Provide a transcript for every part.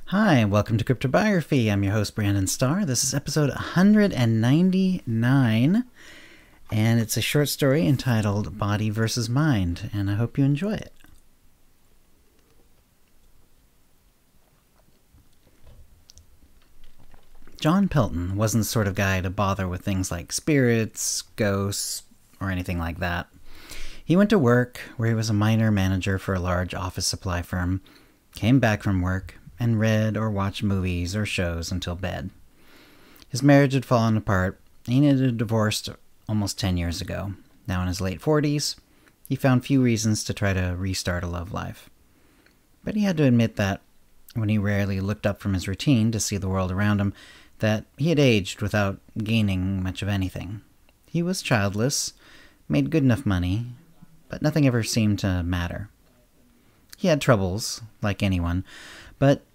Hi, and welcome to CryptoBiography. I'm your host, Brandon Starr. This is episode 199, and it's a short story entitled Body versus Mind, and I hope you enjoy it. John Pelton wasn't the sort of guy to bother with things like spirits, ghosts, or anything like that. He went to work, where he was a minor manager for a large office supply firm, came back from work, and read or watched movies or shows until bed. His marriage had fallen apart, and he had divorced almost 10 years ago. Now in his late 40s, he found few reasons to try to restart a love life. But he had to admit that, when he rarely looked up from his routine to see the world around him, that he had aged without gaining much of anything. He was childless, made good enough money, but nothing ever seemed to matter. He had troubles, like anyone, but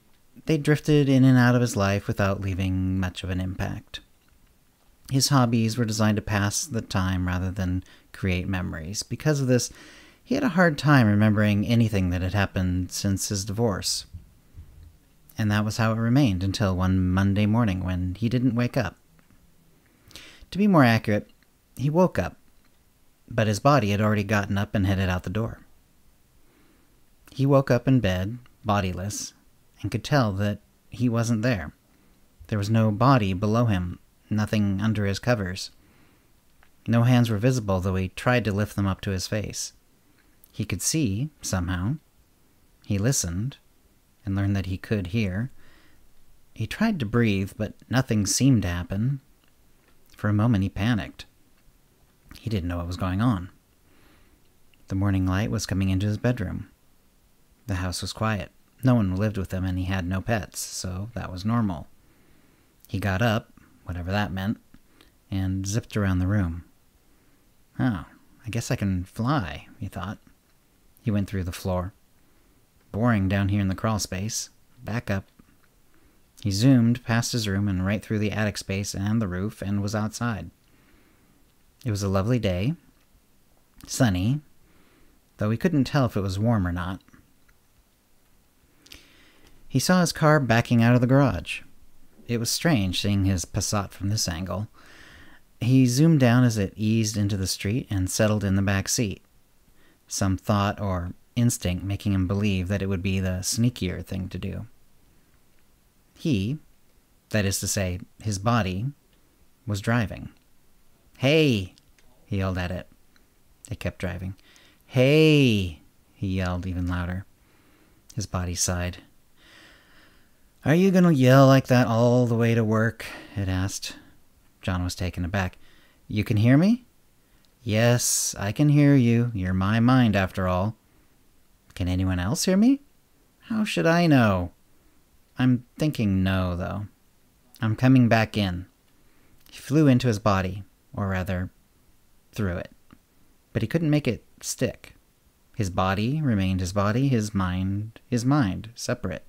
they drifted in and out of his life without leaving much of an impact. His hobbies were designed to pass the time rather than create memories. Because of this, he had a hard time remembering anything that had happened since his divorce. And that was how it remained until one Monday morning when he didn't wake up. To be more accurate, he woke up, but his body had already gotten up and headed out the door. He woke up in bed, bodiless, and could tell that he wasn't there. There was no body below him, nothing under his covers. No hands were visible, though he tried to lift them up to his face. He could see, somehow. He listened, and learned that he could hear. He tried to breathe, but nothing seemed to happen. For a moment he panicked. He didn't know what was going on. The morning light was coming into his bedroom. The house was quiet. No one lived with him, and he had no pets, so that was normal. He got up, whatever that meant, and zipped around the room. Oh, I guess I can fly, he thought. He went through the floor. Boring down here in the crawl space. Back up. He zoomed past his room and right through the attic space and the roof and was outside. It was a lovely day. Sunny, though he couldn't tell if it was warm or not. He saw his car backing out of the garage. It was strange seeing his Passat from this angle. He zoomed down as it eased into the street and settled in the back seat. Some thought or instinct making him believe that it would be the sneakier thing to do. He, that is to say, his body, was driving. "Hey!" he yelled at it. It kept driving. "Hey!" he yelled even louder. His body sighed. "Are you going to yell like that all the way to work?" it asked. John was taken aback. "You can hear me?" "Yes, I can hear you. You're my mind, after all." "Can anyone else hear me?" "How should I know?" "I'm thinking no, though. I'm coming back in." He flew into his body, or rather, through it. But he couldn't make it stick. His body remained his body, his mind, separate.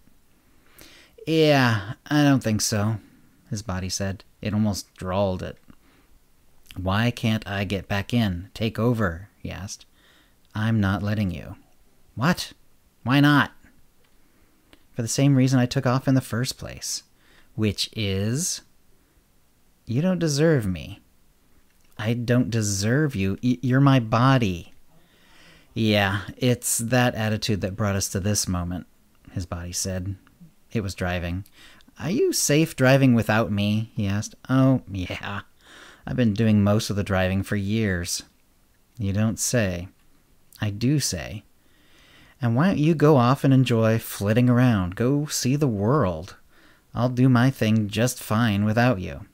"Yeah, I don't think so," his body said. It almost drawled it. "Why can't I get back in? Take over?" he asked. "I'm not letting you." "What? Why not?" "For the same reason I took off in the first place." "Which is?" "You don't deserve me." "I don't deserve you. You're my body." "Yeah, it's that attitude that brought us to this moment," his body said. It was driving. "Are you safe driving without me?" he asked. "Oh, yeah. I've been doing most of the driving for years." "You don't say." "I do say." "And why don't you go off and enjoy flitting around? Go see the world. I'll do my thing just fine without you."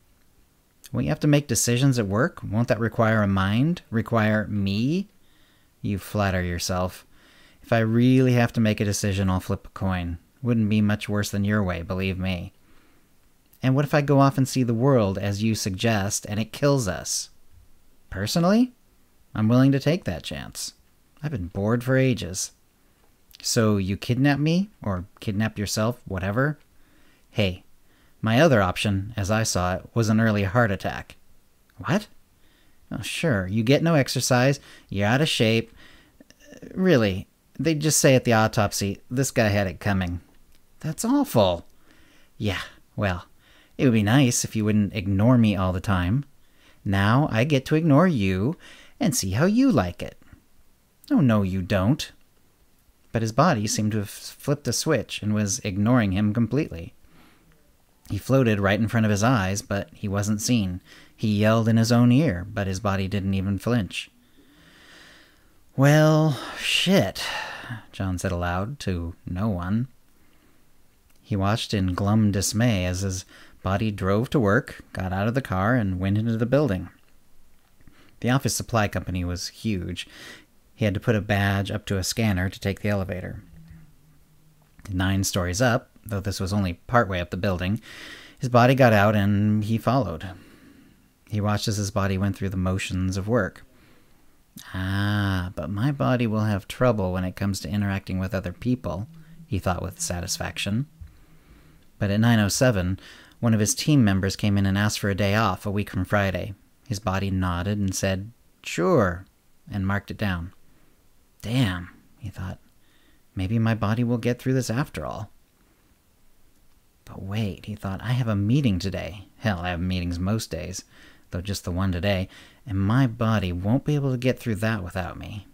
"Won't you have to make decisions at work? Won't that require a mind? Require me?" "You flatter yourself. If I really have to make a decision, I'll flip a coin. Wouldn't be much worse than your way, believe me." "And what if I go off and see the world, as you suggest, and it kills us?" "Personally, I'm willing to take that chance. I've been bored for ages." "So you kidnap me? Or kidnap yourself, whatever?" "Hey, my other option, as I saw it, was an early heart attack." "What?" "Oh, sure, you get no exercise, you're out of shape. Really, they'd just say at the autopsy, this guy had it coming." "That's awful." Yeah, well, it would be nice if you wouldn't ignore me all the time. Now I get to ignore you and see how you like it. Oh, no, you don't. But his body seemed to have flipped a switch and was ignoring him completely. He floated right in front of his eyes, but he wasn't seen. He yelled in his own ear, but his body didn't even flinch. Well, shit, John said aloud to no one. He watched in glum dismay as his body drove to work, got out of the car, and went into the building. The office supply company was huge. He had to put a badge up to a scanner to take the elevator. 9 stories up, though this was only partway up the building, his body got out and he followed. He watched as his body went through the motions of work. But my body will have trouble when it comes to interacting with other people, he thought with satisfaction. But at 9:07, one of his team members came in and asked for a day off a week from Friday. His body nodded and said, "Sure," and marked it down. Damn, he thought. Maybe my body will get through this after all. But wait, he thought, I have a meeting today. Hell, I have meetings most days, though just the one today, and my body won't be able to get through that without me.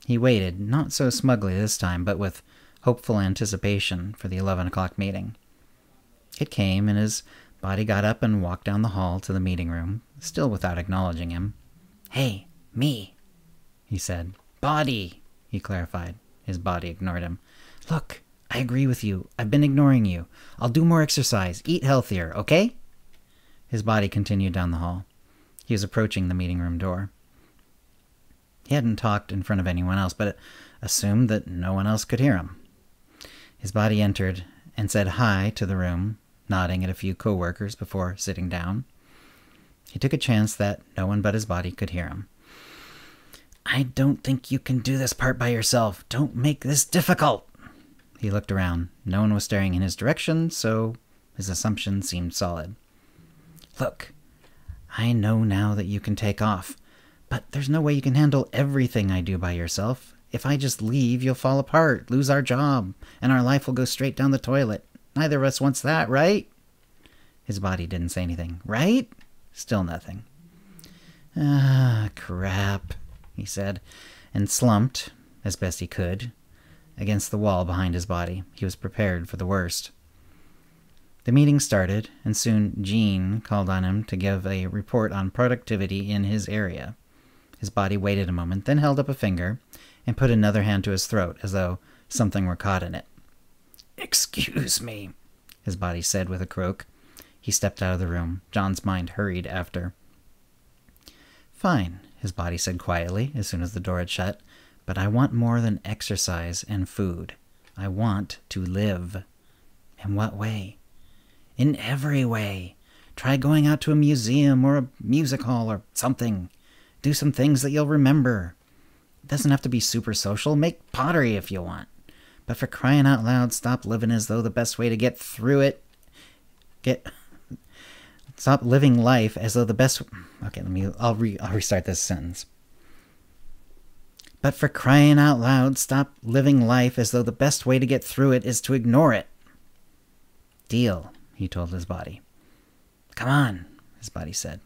He waited, not so smugly this time, but with hopeful anticipation for the 11 o'clock meeting. It came, and his body got up and walked down the hall to the meeting room, still without acknowledging him. "Hey, me," he said. "Body," he clarified. His body ignored him. "Look, I agree with you. I've been ignoring you. I'll do more exercise, eat healthier, okay?" His body continued down the hall. He was approaching the meeting room door. He hadn't talked in front of anyone else, but assumed that no one else could hear him. His body entered and said hi to the room, nodding at a few co-workers before sitting down. He took a chance that no one but his body could hear him. "I don't think you can do this part by yourself. Don't make this difficult." He looked around. No one was staring in his direction, so his assumption seemed solid. "Look, I know now that you can take off, but there's no way you can handle everything I do by yourself. If I just leave, you'll fall apart, lose our job, and our life will go straight down the toilet. Neither of us wants that, right?" His body didn't say anything. "Right?" Still nothing. Crap," he said, and slumped, as best he could, against the wall behind his body. He was prepared for the worst. The meeting started, and soon Jean called on him to give a report on productivity in his area. His body waited a moment, then held up a finger and put another hand to his throat, as though something were caught in it. "Excuse me," his body said with a croak. He stepped out of the room. John's mind hurried after. "Fine," his body said quietly, as soon as the door had shut, "but I want more than exercise and food. I want to live." "In what way?" "In every way. Try going out to a museum or a music hall or something. Do some things that you'll remember. It doesn't have to be super social. Make pottery if you want. But for crying out loud, stop living as though the best way to get through it... Stop living life as though the best... Okay, I'll restart this sentence. But for crying out loud, stop living life as though the best way to get through it is to ignore it. "Deal," he told his body. "Come on," his body said.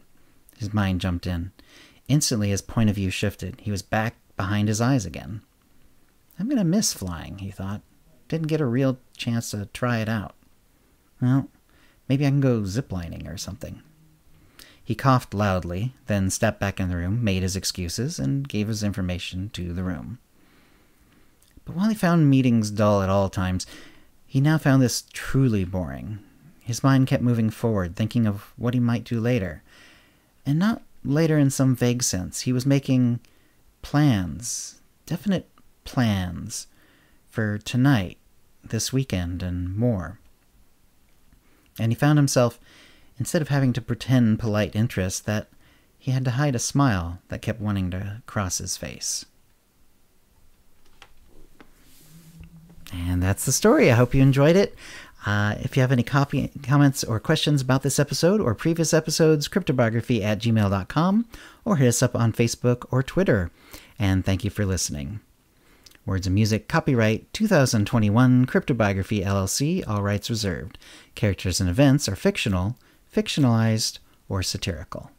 His mind jumped in. Instantly, his point of view shifted. He was back behind his eyes again. I'm going to miss flying, he thought. Didn't get a real chance to try it out. Well, maybe I can go ziplining or something. He coughed loudly, then stepped back in the room, made his excuses, and gave his information to the room. But while he found meetings dull at all times, he now found this truly boring. His mind kept moving forward, thinking of what he might do later. And not later in some vague sense. He was making plans, definite plans, for tonight, this weekend, and more. And he found himself, instead of having to pretend polite interest, that he had to hide a smile that kept wanting to cross his face. And that's the story. I hope you enjoyed it. If you have any comments or questions about this episode or previous episodes, CryptoBiography@gmail.com, or hit us up on Facebook or Twitter. And thank you for listening. Words and music, copyright 2021 CryptoBiography LLC, all rights reserved. Characters and events are fictional, fictionalized, or satirical.